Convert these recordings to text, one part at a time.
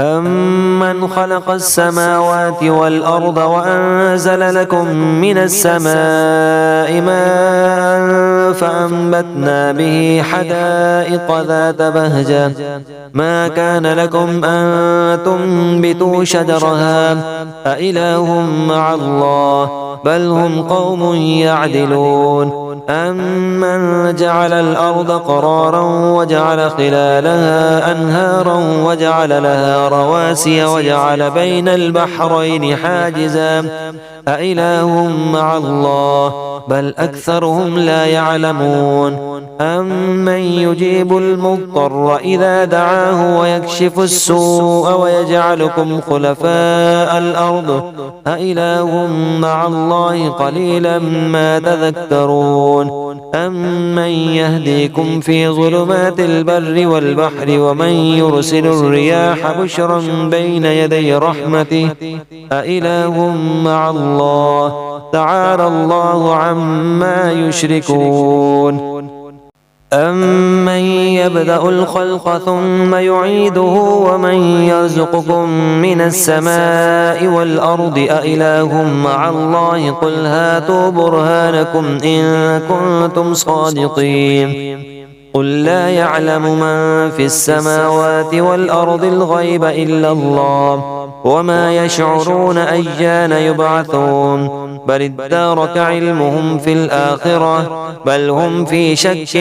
أَمَّنْ خَلَقَ السَّمَاوَاتِ وَالْأَرْضَ وَأَنزَلَ لَكُم مِّنَ السَّمَاءِ مَاءً فَأَنبَتْنَا بِهِ حَدَائِقَ ذَاتَ بَهْجَةٍ مَا كَانَ لَكُمْ أَن تُنبِتُوا شَجَرَهَا أَإِلَٰهٌ مَّعَ اللَّهِ بَلْ هُمْ قَوْمٌ يَعْدِلُونَ أَمَّنْ جَعَلَ الْأَرْضَ قَرَارًا وَجَعَلَ خِلَالَهَا أَنْهَارًا وَجَعَلَ لَهَا رَوَاسِيَ وَجَعَلَ بَيْنَ الْبَحْرَيْنِ حَاجِزًا أَإِلَٰهٌ مَّعَ اللَّهِ بَلْ أَكْثَرُهُمْ لَا يَعْلَمُونَ أَمَّنْ يُجِيبُ الْمُضْطَرَّ إِذَا دَعَاهُ وَيَكْشِفُ السُّوءَ وَيَجْعَلُكُمْ خُلَفَاءَ الْأَرْضِ أَإِلَٰهٌ مَّعَ اللَّهِ قَلِيلًا مَّا تَذَكَّرُونَ أَمَّن يَهْدِيكُمْ فِي ظُلُمَاتِ الْبَرِّ وَالْبَحْرِ وَمَن يُرْسِلُ الرِّيَاحَ بُشْرًا بَيْنَ يَدَيْ رَحْمَتِهِ أَإِلَٰهٌ مَّعَ اللَّهِ تَعَالَى اللَّهُ عَمَّا يُشْرِكُونَ أَمَّن يَبْدَأُ الْخَلْقَ ثُمَّ يُعِيدُهُ وَمَن يَرْزُقُكُم مِّنَ السَّمَاءِ وَالْأَرْضِ أَإِلَٰهٌ مَّعَ اللَّهِ قُلْ هَاتُوا بُرْهَانَكُمْ إِن كُنتُمْ صَادِقِينَ قُل لَّا يَعْلَمُ مَن فِي السَّمَاوَاتِ وَالْأَرْضِ الْغَيْبَ إِلَّا اللَّهُ وَمَا يَشْعُرُونَ أَيَّانَ يُبْعَثُونَ بَلِ ادَّارَكَ عِلْمُهُمْ فِي الْآخِرَةِ بَلْ هُمْ فِي شَكٍّ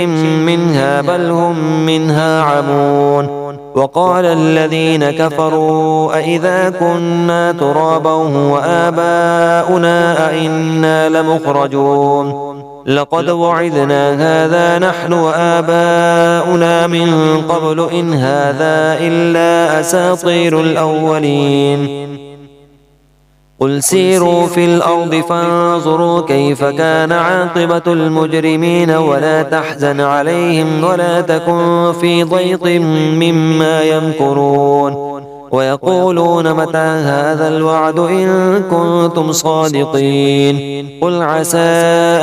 مِّنْهَا بَلْ هُم مِّنْهَا عَمُونَ وَقَالَ الَّذِينَ كَفَرُوا أَإِذَا كُنَّا تُرَابًا وَآبَاؤُنَا أَإِنَّا لَمُخْرَجُونَ لَقَدْ وُعِدْنَا هَٰذَا نَحْنُ وَآبَاؤُنَا مِن قَبْلُ إِنْ هَٰذَا إِلَّا أَسَاطِيرُ الْأَوَّلِينَ قُلْ سِيرُوا فِي الْأَرْضِ فَانظُرُوا كَيْفَ كَانَ عَاقِبَةُ الْمُجْرِمِينَ وَلَا تَحْزَنْ عَلَيْهِمْ وَلَا تَكُن فِي ضَيْقٍ مِّمَّا يَمْكُرُونَ وَيَقُولُونَ مَتَىٰ هَٰذَا الْوَعْدُ إِن كُنتُمْ صَادِقِينَ قُلْ عَسَىٰ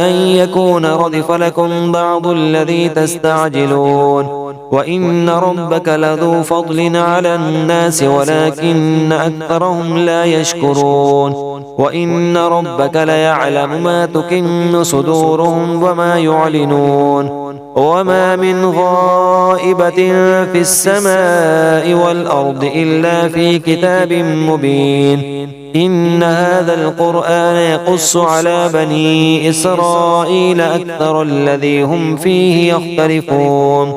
أَن يَكُونَ رَدِفَ لَكُم بَعْضُ الَّذِي تَسْتَعْجِلُونَ وَإِنَّ رَبَّكَ لَذُو فَضْلٍ عَلَى النَّاسِ وَلَٰكِنَّ أَكْثَرَهُمْ لَا يَشْكُرُونَ وَإِنَّ رَبَّكَ لَيَعْلَمُ مَا تُكِنُّ صُدُورُهُمْ وَمَا يُعْلِنُونَ وَمَا مِنْ غَائِبَةٍ فِي السَّمَاءِ وَالْأَرْضِ إِلَّا فِي كِتَابٍ مُّبِينٍ إِنَّ هَٰذَا الْقُرْآنَ يَقُصُّ عَلَىٰ بَنِي إِسْرَائِيلَ أَكْثَرَ الَّذِي هُمْ فِيهِ يَخْتَلِفُونَ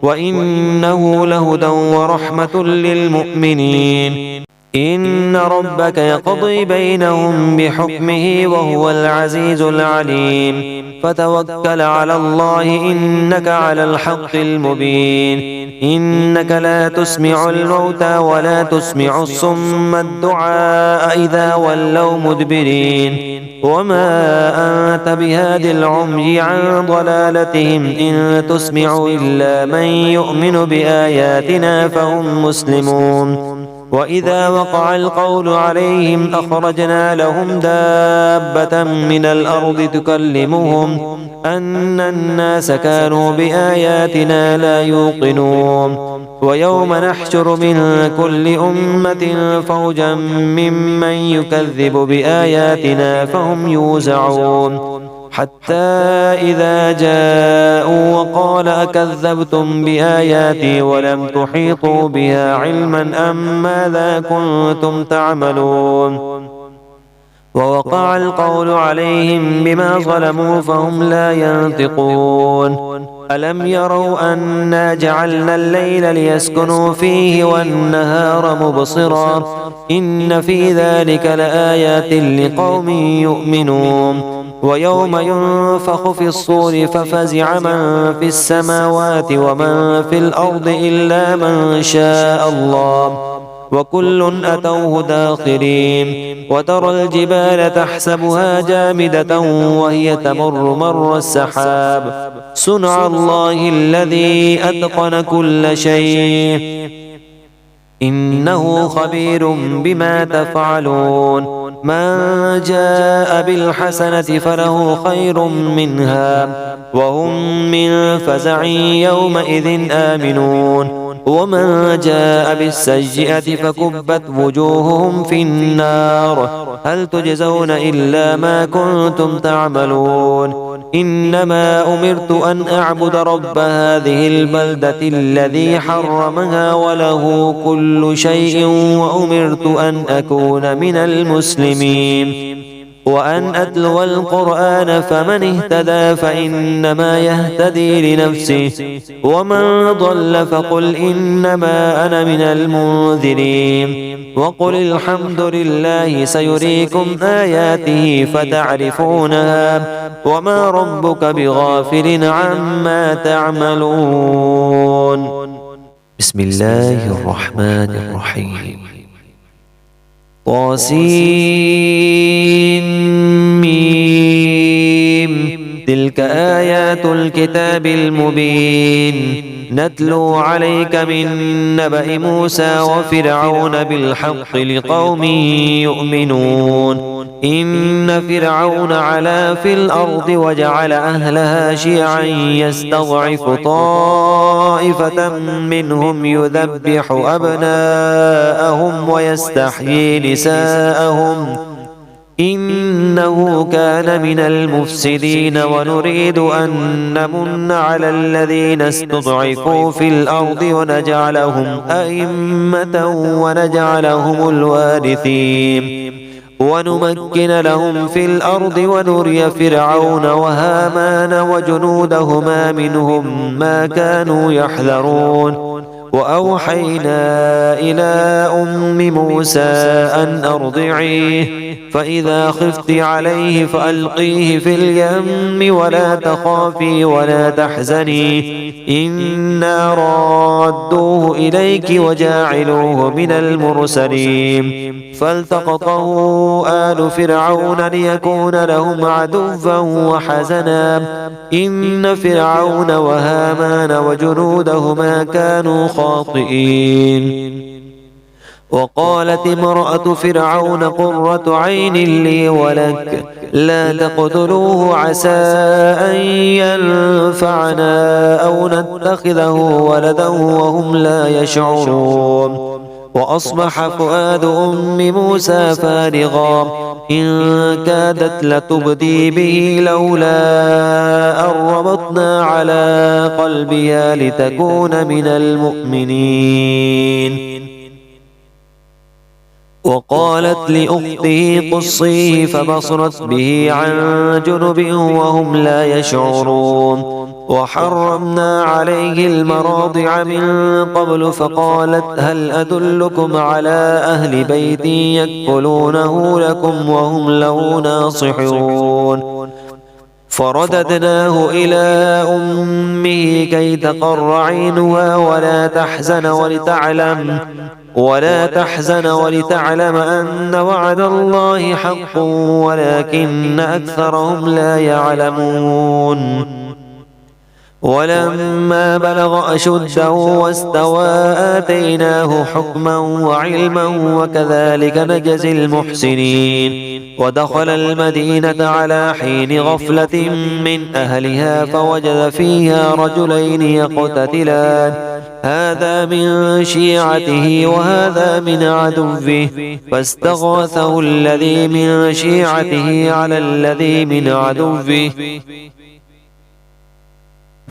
وَإِنَّهُ لَهُدًى وَرَحْمَةٌ لِّلْمُؤْمِنِينَ إِنَّ رَبَّكَ يَقْضِي بَيْنَهُم بِحُكْمِهِ وَهُوَ الْعَزِيزُ الْعَلِيمُ فَتَوَكَّلْ عَلَى اللَّهِ إِنَّكَ عَلَى الْحَقِّ الْمُبِينِ إِنَّكَ لَا تُسْمِعُ الْمَوْتَىٰ وَلَا تُسْمِعُ الصُّمَّ الدُّعَاءَ إِذَا وَلَّوْا مُدْبِرِينَ وَمَا أَنتَ بِهَادِ الْعُمْيِ عَن ضَلَالَتِهِمْ إِن تُسْمِعُ إِلَّا مَن يُؤْمِنُ بِآيَاتِنَا فَهُم مُّسْلِمُونَ وَإِذَا وَقَعَ الْقَوْلُ عَلَيْهِمْ أَخْرَجْنَا لَهُمْ دَابَّةً مِّنَ الْأَرْضِ تُكَلِّمُهُمْ أَنَّ النَّاسَ كَانُوا بِآيَاتِنَا لَا يُوقِنُونَ وَيَوْمَ نَحْشُرُ مِن كُلِّ أُمَّةٍ فَوْجًا مِّمَّن يُكَذِّبُ بِآيَاتِنَا فَهُمْ يُوزَعُونَ حَتَّىٰ إِذَا جَاءُوا وَقَالَ أَكَذَّبْتُم بِآيَاتِي وَلَمْ تُحِيطُوا بِهَا عِلْمًا أَم مَّاذَا كُنتُمْ تَعْمَلُونَ وَوَقَعَ الْقَوْلُ عَلَيْهِم بِمَا ظَلَمُوا فَهُمْ لَا يَنطِقُونَ أَلَمْ يَرَوْا أَنَّا جَعَلْنَا اللَّيْلَ لِيَسْكُنُوا فِيهِ وَالنَّهَارَ مُبْصِرًا إِنَّ فِي ذَٰلِكَ لَآيَاتٍ لِّقَوْمٍ يُؤْمِنُونَ وَيَوْمَ يُنفَخُ فِي الصُّورِ فَفَزِعَ مَن فِي السَّمَاوَاتِ وَمَن فِي الْأَرْضِ إِلَّا مَن شَاءَ اللَّهُ وَكُلٌّ أَتَوْهُ دَاخِرِينَ وَتَرَى الْجِبَالَ تَحْسَبُهَا جَامِدَةً وَهِيَ تَمُرُّ مَرَّ السَّحَابِ صُنْعَ اللَّهِ الَّذِي أَتْقَنَ كُلَّ شَيْءٍ إِنَّهُ خَبِيرٌ بِمَا تَفْعَلُونَ مَن جَاءَ بِالْحَسَنَةِ فَلَهُ خَيْرٌ مِّنْهَا وَهُم مِّن فَزَعٍ يَوْمَئِذٍ آمِنُونَ ومن جاء بالسيئة فكبت وجوههم في النار هل تجزون إلا ما كنتم تعملون إنما أمرت أن أعبد رب هذه البلدة الذي حرمها وله كل شيء وأمرت أن أكون من المسلمين وأن أتلو القرآن فمن اهتدى فإنما يهتدي لنفسه ومن ضل فقل إنما أنا من المنذرين وقل الحمد لله سيريكم آياته فتعرفونها وما ربك بغافل عما تعملون. بسم الله الرحمن الرحيم. طاسين تلك آيات الكتاب المبين نتلو عليك من نبأ موسى وفرعون بالحق لقوم يؤمنون إن فرعون علا في الأرض وجعل أهلها شيعا يستضعف طائفة منهم يذبح أبناءهم ويستحيي نساءهم إنه كان من المفسدين ونريد أن نمن على الذين استضعفوا في الأرض ونجعلهم أئمة ونجعلهم الوارثين ونمكن لهم في الأرض ونري فرعون وهامان وجنودهما منهم ما كانوا يحذرون وأوحينا إلى أم موسى أن أرضعيه فإذا خفت عليه فألقيه في اليم ولا تخافي ولا تحزني إنا رادوه إليك وجاعلوه من المرسلين فالتقطه آل فرعون ليكون لهم عدوا وحزنا إن فرعون وهامان وجنودهما كانوا خاطئين. وقالت امرأة فرعون قرة عين لي ولك لا تقتلوه عسى أن ينفعنا أو نتخذه ولدا وهم لا يشعرون. وأصبح فؤاد أم موسى فارغا إن كادت لتبدي به لولا أن ربطنا على قلبها لتكون من المؤمنين. وقالت لأخته قصيه فبصرت به عن جنب وهم لا يشعرون. وحرمنا عليه المراضع من قبل فقالت هل أدلكم على أهل بيت يكفلونه لكم وهم له ناصحون. فرددناه إلى أمه كي تقر عينها ولا تحزن ولتعلم أن وعد الله حق ولكن أكثرهم لا يعلمون. ولما بلغ أشده واستوى آتيناه حكما وعلما وكذلك نجزي المحسنين. ودخل المدينة على حين غفلة من أهلها فوجد فيها رجلين يقتتلان هذا من شيعته وهذا من عدوه فاستغاثه الذي من شيعته على الذي من عدوه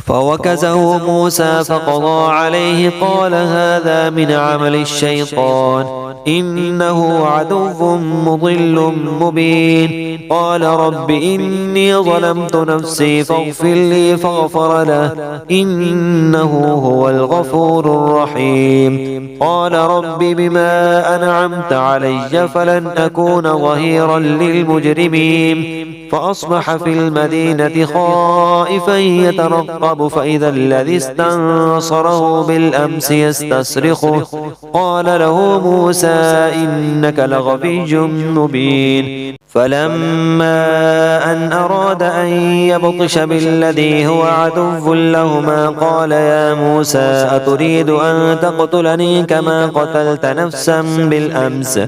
فوكزه موسى فقضى عليه قال هذا من عمل الشيطان إنه عدو مضل مبين. قال رب إني ظلمت نفسي فاغفر لي فغفر له إنه هو الغفور الرحيم. قال رب بما أنعمت علي فلن أكون ظهيرا للمجرمين. فأصبح في المدينة خائفا يترقب فإذا الذي استنصره بالأمس يستصرخه قال له موسى إنك لغبي مبين. فلما أن أراد أن يبطش بالذي هو عدو لهما قال يا موسى أتريد أن تقتلني كما قتلت نفسا بالأمس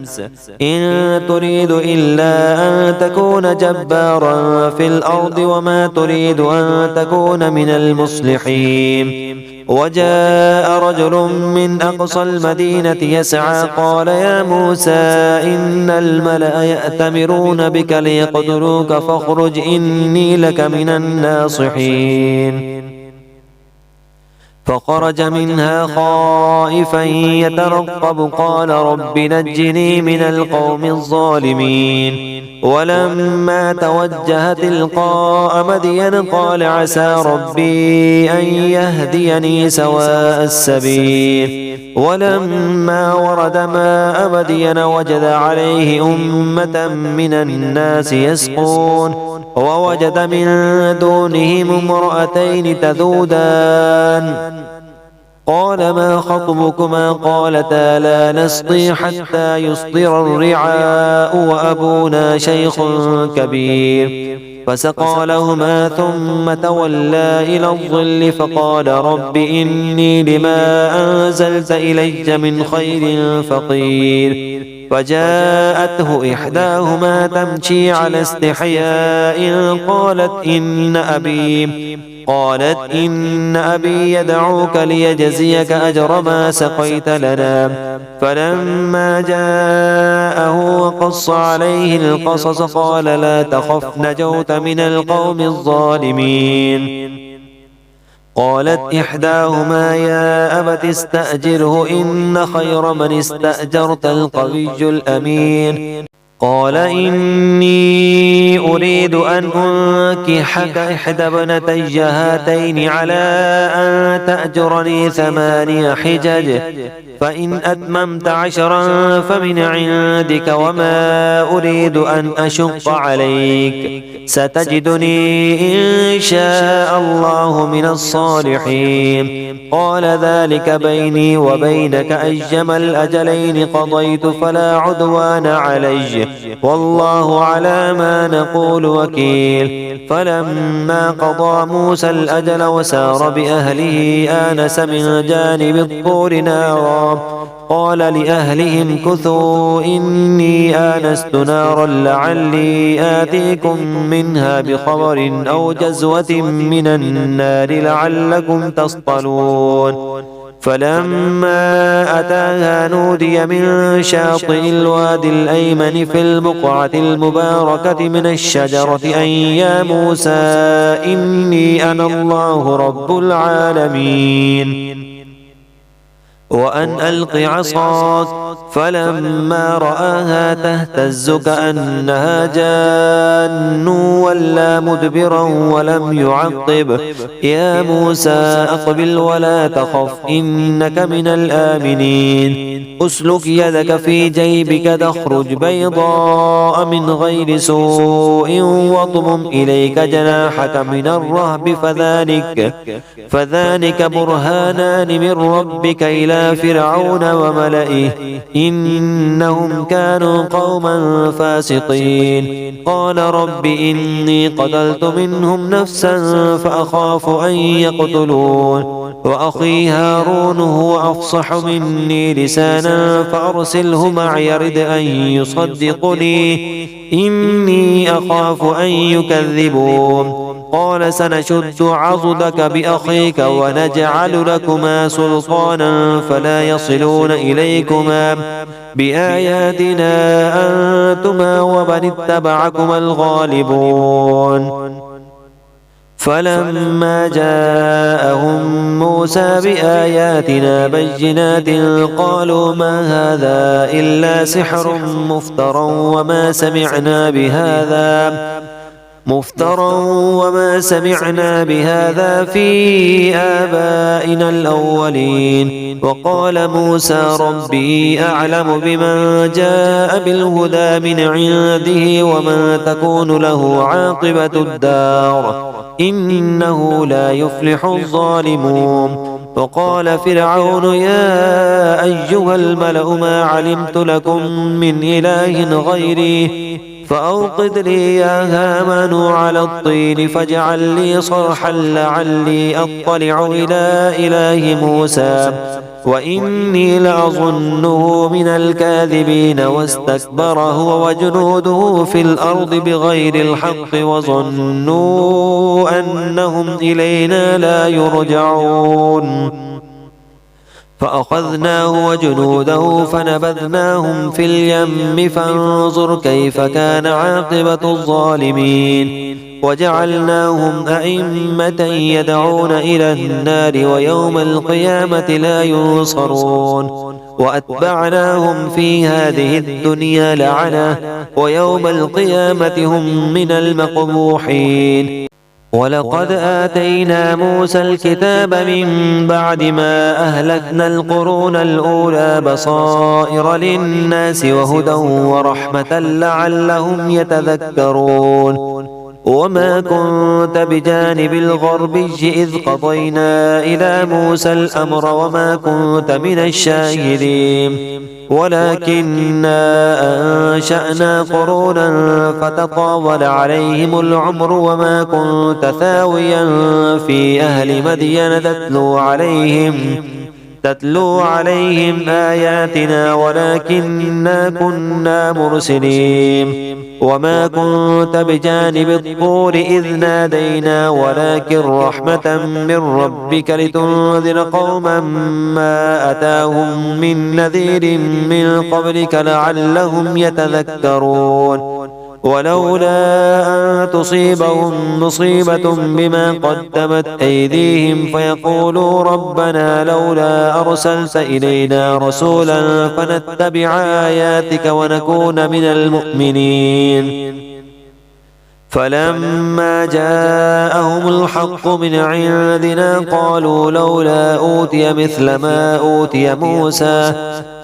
إن تريد إلا أن تكون جبارا في الأرض وما تريد أن تكون من المصلحين. وجاء رجل من أقصى المدينة يسعى قال يا موسى إن الملأ يأتمرون بك ليقتلوك فاخرج إني لك من الناصحين. فخرج منها خائفا يترقب قال رب نجني من القوم الظالمين. ولما توجه تلقاء مدين قال عسى ربي أن يهديني سواء السبيل. ولما ورد ماء مدين وجد عليه أمة من الناس يسقون ووجد من دونهم امرأتين تذودان قال ما خطبكما قالتا لا نسقي حتى يصدر الرعاء وأبونا شيخ كبير. فسقى لهما ثم تولى إلى الظل فقال رب إني لما أنزلت إلي من خير فقير. فجاءته إحداهما تمشي على استحياء قالت إن أبي يدعوك ليجزيك أجر ما سقيت لنا. فلما جاءه وقص عليه القصص قال لا تخف نجوت من القوم الظالمين. قالت إحداهما يا أبت استأجره إن خير من استأجرت القوي الأمين. قال إني أريد أن أنكحك إحدى ابنتي هاتين على أن تأجرني 8 حجج فإن أتممت 10 فمن عندك وما أريد أن أشق عليك ستجدني إن شاء الله من الصالحين. قال ذلك بيني وبينك أيما الأجلين قضيت فلا عدوان علي والله على ما نقول وكيل. فلما قضى موسى الأجل وسار بأهله آنس من جانب الطور نارا قال لأهلهم كثوا إني آنست نارا لعلي آتيكم منها بخبر أو جزوة من النار لعلكم تصطلون. فلما أتاها نودي من شاطئ الوادي الأيمن في البقعة المباركة من الشجرة أن يا موسى إني أنا الله رب العالمين وأن ألق عصاك. فلما رآها تهتز كأنها جان ولا مدبرا ولم يعقب يا موسى أقبل ولا تخف إنك من الآمنين. أسلك يدك في جيبك تخرج بيضاء من غير سوء واضمم إليك جناحك من الرهب فذلك برهانان من ربك إلى فرعون وملئه إنهم كانوا قوما فاسقين. قال رب إني قتلت منهم نفسا فأخاف أن يقتلون وأخي هارون هو أفصح مني لسانا فأرسله معي يرد أن يصدقني إني أخاف أن يكذبون. قال سنشد عضدك بأخيك ونجعل لكما سلطانا فلا يصلون إليكما بآياتنا أنتما ومن اتبعكما الغالبون. فلما جاءهم موسى بآياتنا بينات قالوا ما هذا إلا سحر مفترى وما سمعنا بهذا في آبائنا الأولين. وقال موسى ربي أعلم بمن جاء بالهدى من عنده ومن تكون له عاقبة الدار إنه لا يفلح الظالمون. وقال فرعون يا أيها الملأ ما علمت لكم من إله غيري فأوقد لي يا هامان على الطين فاجعل لي صرحا لعلي أطلع إلى إله موسى وإني لأظنه من الكاذبين واستكبر هو وجنوده في الأرض بغير الحق وظنوا أنهم إلينا لا يرجعون فأخذناه وجنوده فنبذناهم في اليم فانظر كيف كان عاقبة الظالمين وجعلناهم أئمة يدعون إلى النار ويوم القيامة لا ينصرون وأتبعناهم في هذه الدنيا لعنة ويوم القيامة هم من المقبوحين ولقد آتينا موسى الكتاب من بعد ما أهلكنا القرون الأولى بصائر للناس وهدى ورحمة لعلهم يتذكرون وما كنت بجانب الغربي إذ قضينا إلى موسى الأمر وما كنت من الشاهدين ولكننا أنشأنا قرونا فتطاول عليهم العمر وما كنت ثاويا في أهل مدين تتلو عليهم آياتنا ولكننا كنا مرسلين وما كنت بجانب الطور إذ نادينا ولكن رحمة من ربك لتنذر قوما ما أتاهم من نذير من قبلك لعلهم يتذكرون ولولا أن تصيبهم مصيبة بما قدمت أيديهم فيقولوا ربنا لولا أرسلت إلينا رسولا فنتبع آياتك ونكون من المؤمنين فلما جاءهم الحق من عندنا قالوا لولا أوتي مثل ما أوتي موسى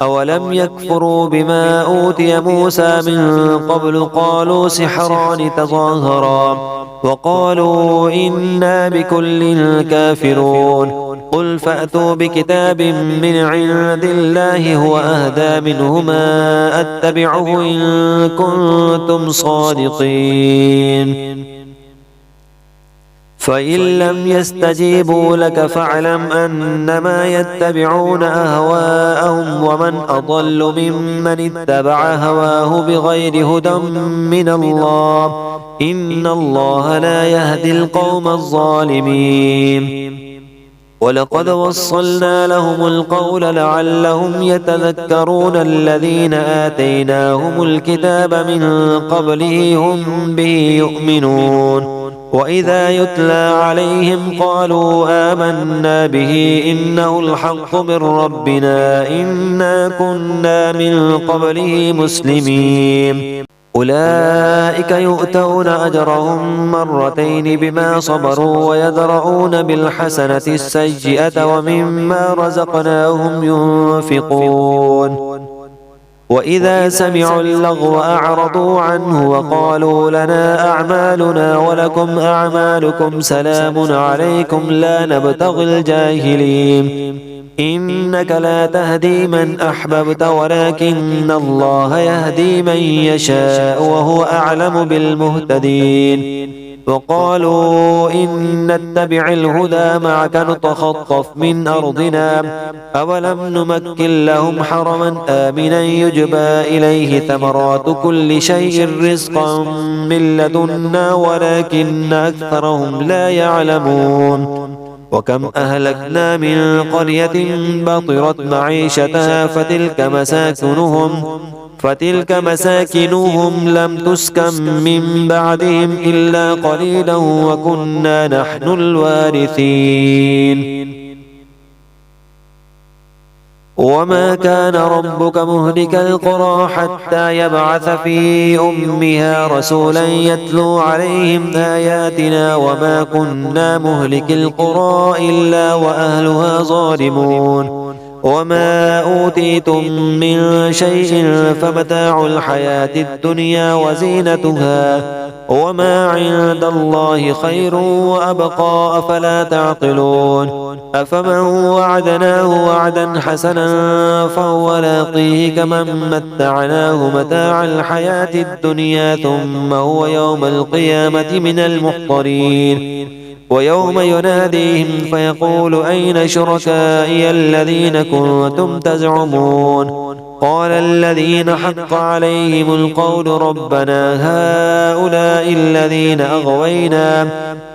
أولم يكفروا بما أوتي موسى من قبل قالوا سحران تظاهرا وقالوا إنا بكل كافرون قل فأتوا بكتاب من عند الله هو أهدى منهما أتبعه إن كنتم صادقين فإن لم يستجيبوا لك فاعلم أنما يتبعون أهواءهم ومن أضل ممن اتبع هواه بغير هدى من الله إن الله لا يهدي القوم الظالمين ولقد وصلنا لهم القول لعلهم يتذكرون الذين آتيناهم الكتاب من قبله هم به يؤمنون وإذا يتلى عليهم قالوا آمنا به إنه الحق من ربنا إنا كنا من قبله مسلمين أولئك يؤتون أجرهم مرتين بما صبروا ويدرؤون بالحسنة السيئة ومما رزقناهم ينفقون وإذا سمعوا اللغو أعرضوا عنه وقالوا لنا أعمالنا ولكم أعمالكم سلام عليكم لا نبتغي الجاهلين إنك لا تهدي من أحببت ولكن الله يهدي من يشاء وهو أعلم بالمهتدين وقالوا إن نتبع الهدى معك نتخطف من أرضنا أولم نمكن لهم حرما آمنا يجبى إليه ثمرات كل شيء رزقا من لدنا ولكن أكثرهم لا يعلمون وكم أهلكنا من قرية بطرت معيشتها فتلك مساكنهم لم تسكن من بعدهم إلا قليلا وكنا نحن الوارثين وما كان ربك مهلك القرى حتى يبعث في أمها رسولا يتلو عليهم آياتنا وما كنا مهلك القرى إلا وأهلها ظالمون وما أوتيتم من شيء فمتاع الحياة الدنيا وزينتها وما عند الله خير وأبقى أفلا تعقلون أفمن وعدناه وعدا حسنا فهو لاقيه كمن متعناه متاع الحياة الدنيا ثم هو يوم القيامة من المحضرين ويوم يناديهم فيقول أين شركائي الذين كنتم تزعمون قال الذين حق عليهم القول ربنا هؤلاء الذين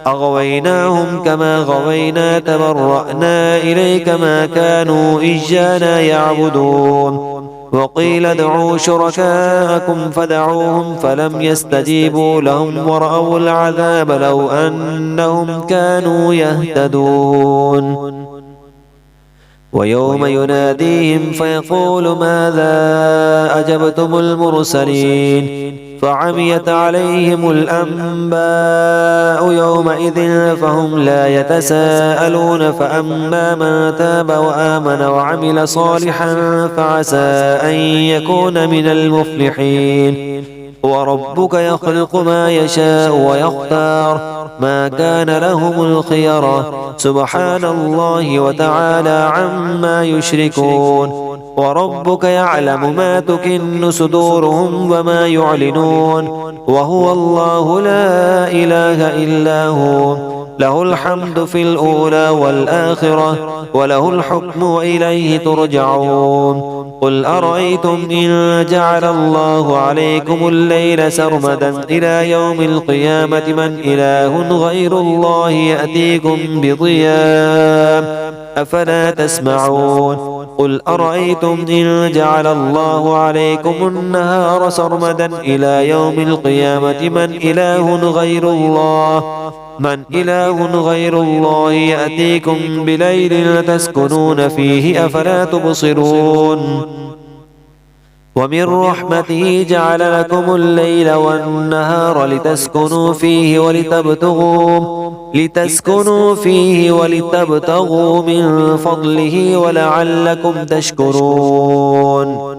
أغويناهم كما غوينا تبرأنا إليك ما كانوا إيانا يعبدون وقيل ادعوا شركاءكم فدعوهم فلم يستجيبوا لهم ورأوا العذاب لو أنهم كانوا يهتدون ويوم يناديهم فيقول ماذا أجبتم المرسلين فعميت عليهم الأنباء يومئذ فهم لا يتساءلون فأما من تاب وآمن وعمل صالحا فعسى أن يكون من المفلحين وربك يخلق ما يشاء ويختار ما كان لهم الخيرة سبحان الله وتعالى عما يشركون وربك يعلم ما تكن صدورهم وما يعلنون وهو الله لا إله إلا هو له الحمد في الأولى والآخرة وله الحكم وإليه ترجعون قل أرأيتم إن جعل الله عليكم الليل سرمدا إلى يوم القيامة من إله غير الله يأتيكم بضياء أفلا تسمعون قل أرأيتم إن جعل الله عليكم النهار سرمدا إلى يوم القيامة من إله غير الله يأتيكم بليل تسكنون فيه أفلا تبصرون ومن رحمته جعل لكم الليل والنهار لتسكنوا فيه ولتبتغوا من فضله ولعلكم تشكرون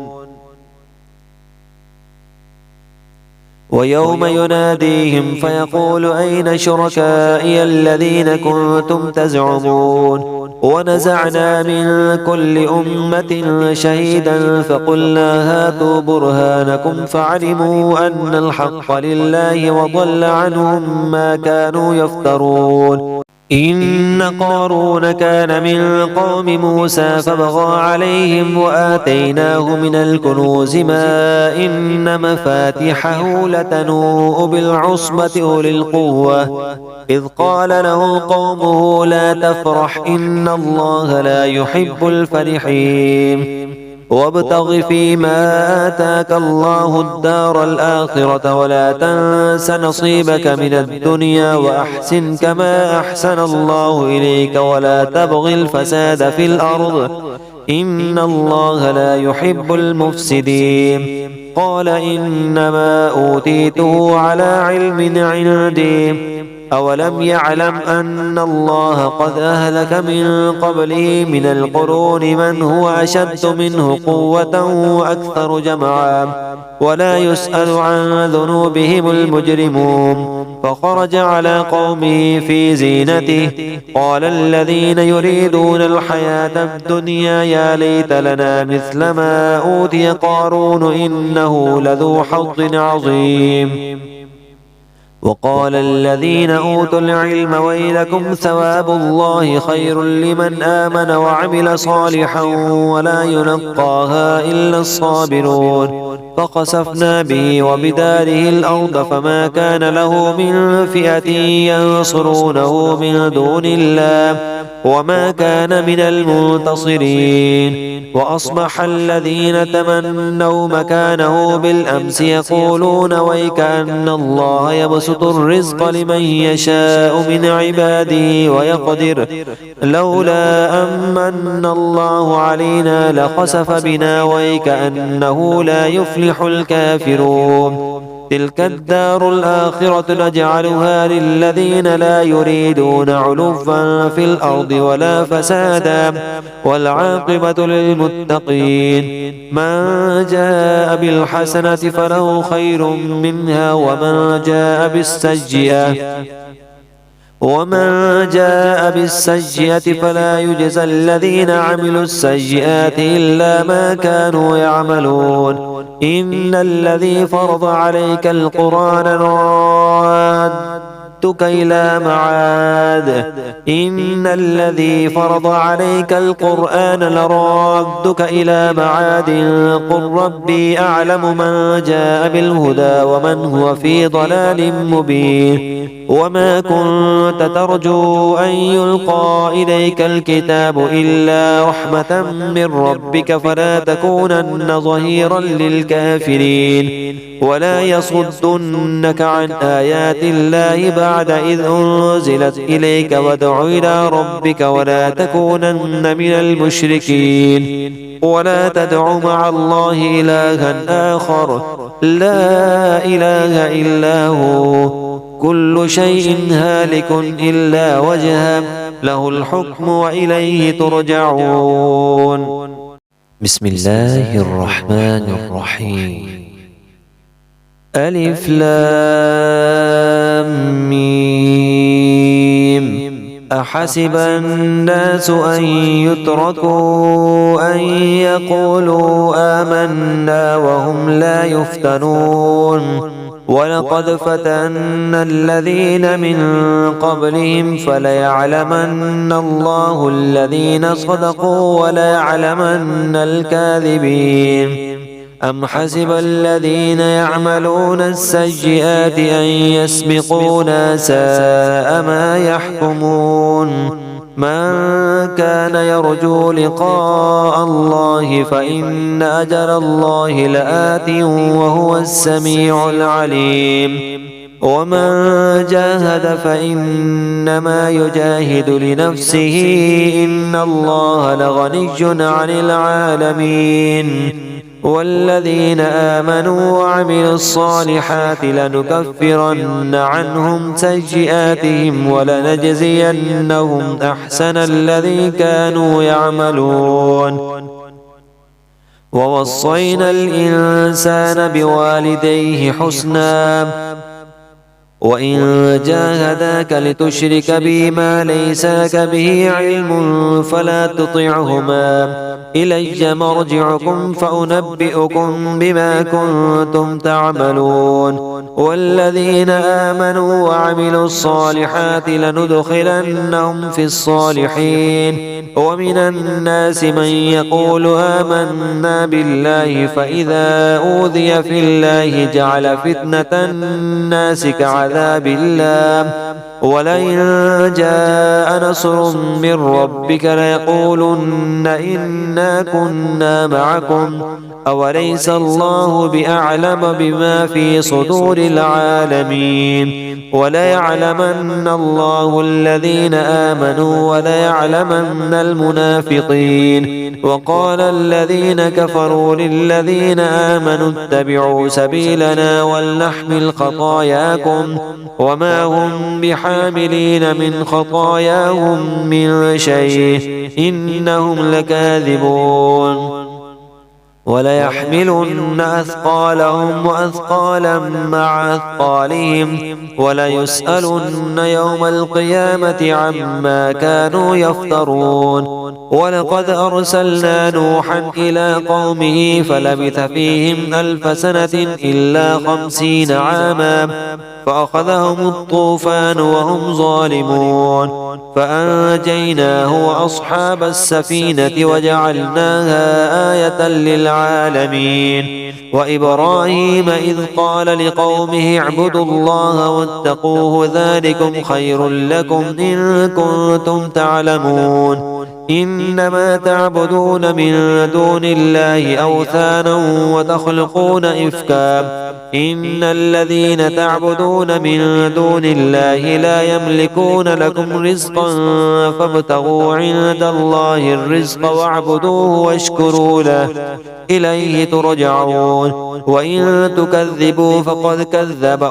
ويوم يناديهم فيقول أين شركائي الذين كنتم تزعمون ونزعنا من كل أمة شهيدا فقلنا هاتوا برهانكم فعلموا أن الحق لله وضل عنهم ما كانوا يفترون إن قارون كان من قوم موسى فبغى عليهم وآتيناه من الكنوز ما إن مفاتحه لتنوء بالعصبة أولي القوة إذ قال له قومه لا تفرح إن الله لا يحب الفرحين وابتغ فيما آتاك الله الدار الآخرة ولا تنس نصيبك من الدنيا وأحسن كما أحسن الله إليك ولا تبغ الفساد في الأرض إن الله لا يحب المفسدين قال إنما أوتيته على علم عندي أولم يعلم أن الله قد أهلك من قبله من القرون من هو أشد منه قوة وأكثر جمعا ولا يسأل عن ذنوبهم المجرمون فخرج على قومه في زينته قال الذين يريدون الحياة الدنيا يا ليت لنا مثل ما أوتي قارون إنه لذو حظ عظيم وقال الذين أوتوا العلم ويلكم ثواب الله خير لمن آمن وعمل صالحا ولا يلقاها إلا الصابرون فخسفنا به وبداره الأرض فما كان له من فئة ينصرونه من دون الله وما كان من المنتصرين وأصبح الذين تمنوا مكانه بالأمس يقولون ويكأن الله يبسط الرزق لمن يشاء من عباده ويقدر لولا أمن الله علينا لخسف بنا ويكأنه لا يفلح الكافرون تلك الدار الآخرة نجعلها للذين لا يريدون علوا في الأرض ولا فسادا والعاقبة للمتقين من جاء بالحسنة فله خير منها ومن جاء بالسيئة فلا يجزى الذين عملوا السيئات إلا ما كانوا يعملون إن الذي فرض عليك القرآن ردك إلى معاد إن الذي فرض عليك القرآن لرادك إلى معاد قل ربي أعلم من جاء بالهدى ومن هو في ضلال مبين وما كنت ترجو أن يلقى إليك الكتاب إلا رحمة من ربك فلا تكونن ظهيرا للكافرين ولا يصدنك عن آيات الله بعد إذ أنزلت إليك وادع إلى ربك ولا تكونن من المشركين ولا تدع مع الله إلها آخر لا إله إلا هو كل شيء هالك إلا وجهه له الحكم وإليه ترجعون. بسم الله الرحمن الرحيم. ألف لام ميم. أحسب الناس أن يتركوا أن يقولوا آمنا وهم لا يفتنون ولقد فتنا الذين من قبلهم فليعلمن الله الذين صدقوا وليعلمن الكاذبين. أم حسب الذين يعملون السيئات أن يسبقونا ساء ما يحكمون. من كان يرجو لقاء الله فإن أجل الله لآت وهو السميع العليم. ومن جاهد فإنما يجاهد لنفسه إن الله لغني عن العالمين. والذين آمنوا وعملوا الصالحات لنكفرن عنهم سيئاتهم ولنجزينهم أحسن الذي كانوا يعملون. ووصينا الإنسان بوالديه حسنا وإن جاهداك لتشرك بي ما ليس لك به علم فلا تطعهما إلي مرجعكم فأنبئكم بما كنتم تعملون. والذين آمنوا وعملوا الصالحات لندخلنهم في الصالحين. ومن الناس من يقول آمنا بالله فإذا أوذي في الله جعل فتنة الناس كعذاب الله ولئن جاء نصر من ربك ليقولن إنا كنا معكم أوليس الله بأعلم بما في صدور العالمين. وليعلمن الله الذين آمنوا وليعلمن المنافقين. وقال الذين كفروا للذين آمنوا اتبعوا سبيلنا ولنحمل خطاياكم وما هم بحاملين من خطاياهم من شيء إنهم لكاذبون. وليحملن أثقالهم وأثقالا مع أثقالهم وليسألن يوم القيامة عما كانوا يفترون. ولقد أرسلنا نوحا إلى قومه فلبث فيهم 1000 سنة إلا 50 عاما فأخذهم الطوفان وهم ظالمون فأنجيناه وأصحاب السفينة وجعلناها آية للعالمين. وإبراهيم إذ قال لقومه اعبدوا الله واتقوه ذلكم خير لكم إن كنتم تعلمون. إنما تعبدون من دون الله أوثانا وتخلقون إفكا إن الذين تعبدون من دون الله لا يملكون لكم رزقا فابتغوا عند الله الرزق واعبدوه واشكروا له إليه ترجعون. وإن تكذبوا فقد كذب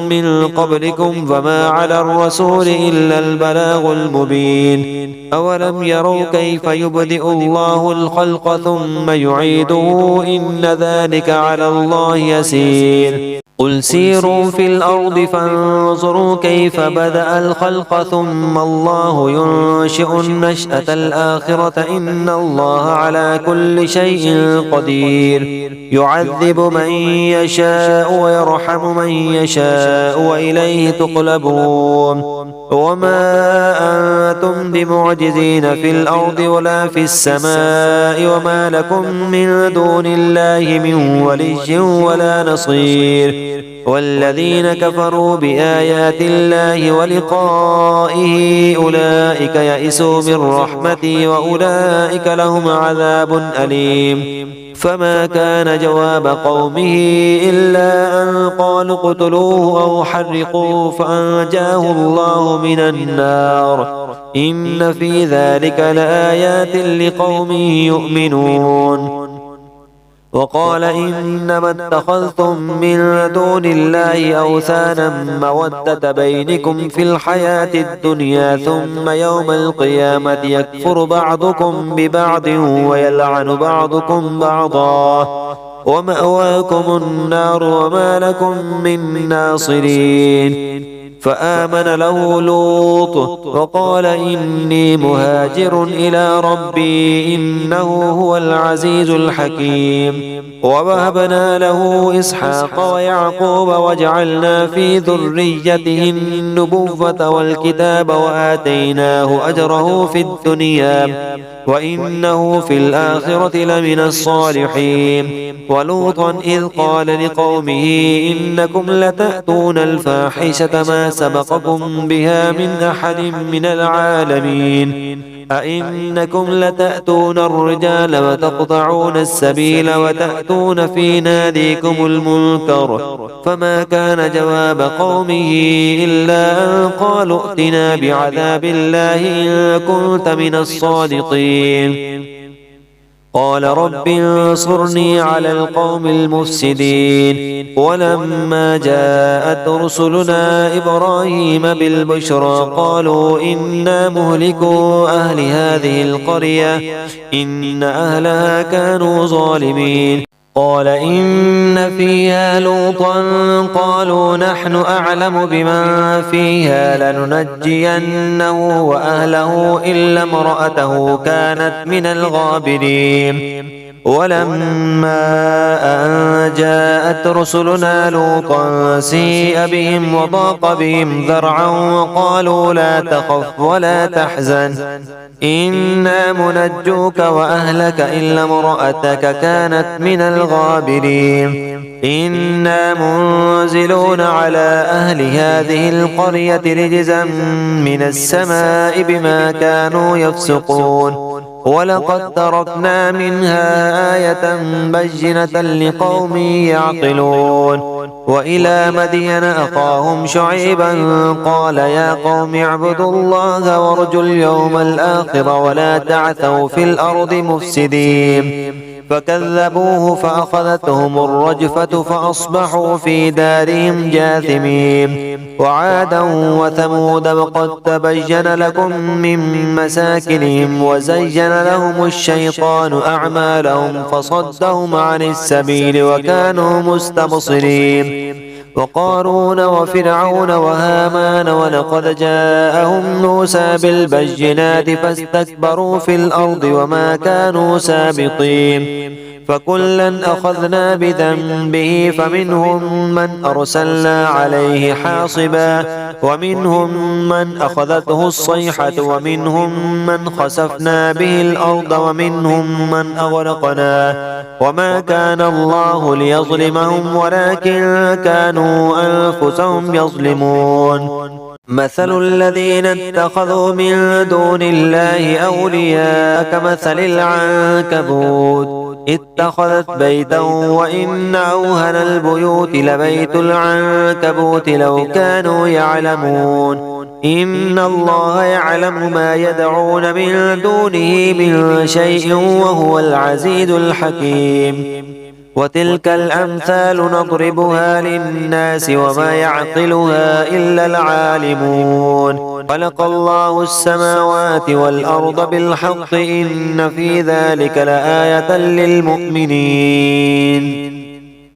من قبلكم فما على الرسول إلا البلاغ المبين. أولم يروا كيف يبدئ الله الخلق ثم يعيده إن ذلك على الله يسير قل سيروا في الأرض فانظروا كيف بدأ الخلق ثم الله ينشئ النشأة الآخرة إن الله على كل شيء قدير يعذب من يشاء ويرحم من يشاء وإليه تقلبون وما أنتم بمعجزين في الأرض ولا في السماء وما لكم من دون الله من ولي ولا نصير والذين كفروا بآيات الله ولقائه أولئك يئسوا من رحمتي وأولئك لهم عذاب أليم فما كان جواب قومه إلا أن قالوا اقتلوه أو حرقوه فأنجاه الله من النار إن في ذلك لآيات لقوم يؤمنون وقال إنما اتخذتم من دون الله أوثانا مودة بينكم في الحياة الدنيا ثم يوم القيامة يكفر بعضكم ببعض ويلعن بعضكم بعضا ومأواكم النار وما لكم من ناصرين فآمن له لوط وقال إني مهاجر إلى ربي إنه هو العزيز الحكيم ووهبنا له إسحاق ويعقوب وجعلنا في ذريته النبوة والكتاب وآتيناه أجره في الدنيا وإنه في الآخرة لمن الصالحين ولوطا إذ قال لقومه إنكم لتأتون الفاحشة ما سبقكم بها من أحد من العالمين أئنكم لتأتون الرجال وتقطعون السبيل وتأتون في ناديكم المنكر فما كان جواب قومه إلا أن قالوا ائتنا بعذاب الله إن كنت من الصادقين قال رب انصرني على القوم المفسدين ولما جاءت رسلنا إبراهيم بالبشرى قالوا إنا مهلكو أهل هذه القرية إن أهلها كانوا ظالمين قال إن فيها لوطا قالوا نحن أعلم بمن فيها لننجينه وأهله إلا امرأته كانت من الغابرين ولما أن جاءت رسلنا لوطا سيء بهم وضاق بهم ذرعا وقالوا لا تخف ولا تحزن إنا منجوك وأهلك إلا امرأتك كانت من الغابرين إنا منزلون على أهل هذه القرية رجزا من السماء بما كانوا يفسقون ولقد تركنا منها آية بينة لقوم يعقلون وإلى مدين أخاهم شعيبا قال يا قوم اعبدوا الله وارجوا اليوم الآخر ولا تعثوا في الأرض مفسدين فكذبوه فأخذتهم الرجفة فأصبحوا في دارهم جاثمين وعادا وثمود وقد تبين لكم من مساكنهم وزين لهم الشيطان أعمالهم فصدهم عن السبيل وكانوا مستبصرين وقارون وفرعون وهامان ولقد جاءهم موسى بالبينات فاستكبروا في الأرض وما كانوا سابقين فكلا أخذنا بذنبه فمنهم من أرسلنا عليه حاصبا ومنهم من أخذته الصيحة ومنهم من خسفنا به الأرض ومنهم من أغرقنا وما كان الله ليظلمهم ولكن كانوا أنفسهم يظلمون مثل الذين اتخذوا من دون الله أولياء كمثل العنكبوت اتخذت بيتا وإن أوهن البيوت لبيت العنكبوت لو كانوا يعلمون إن الله يعلم ما يدعون من دونه من شيء وهو العزيز الحكيم وتلك الأمثال نضربها للناس وما يعقلها إلا العالمون. خلق الله السماوات والأرض بالحق إن في ذلك لآية للمؤمنين.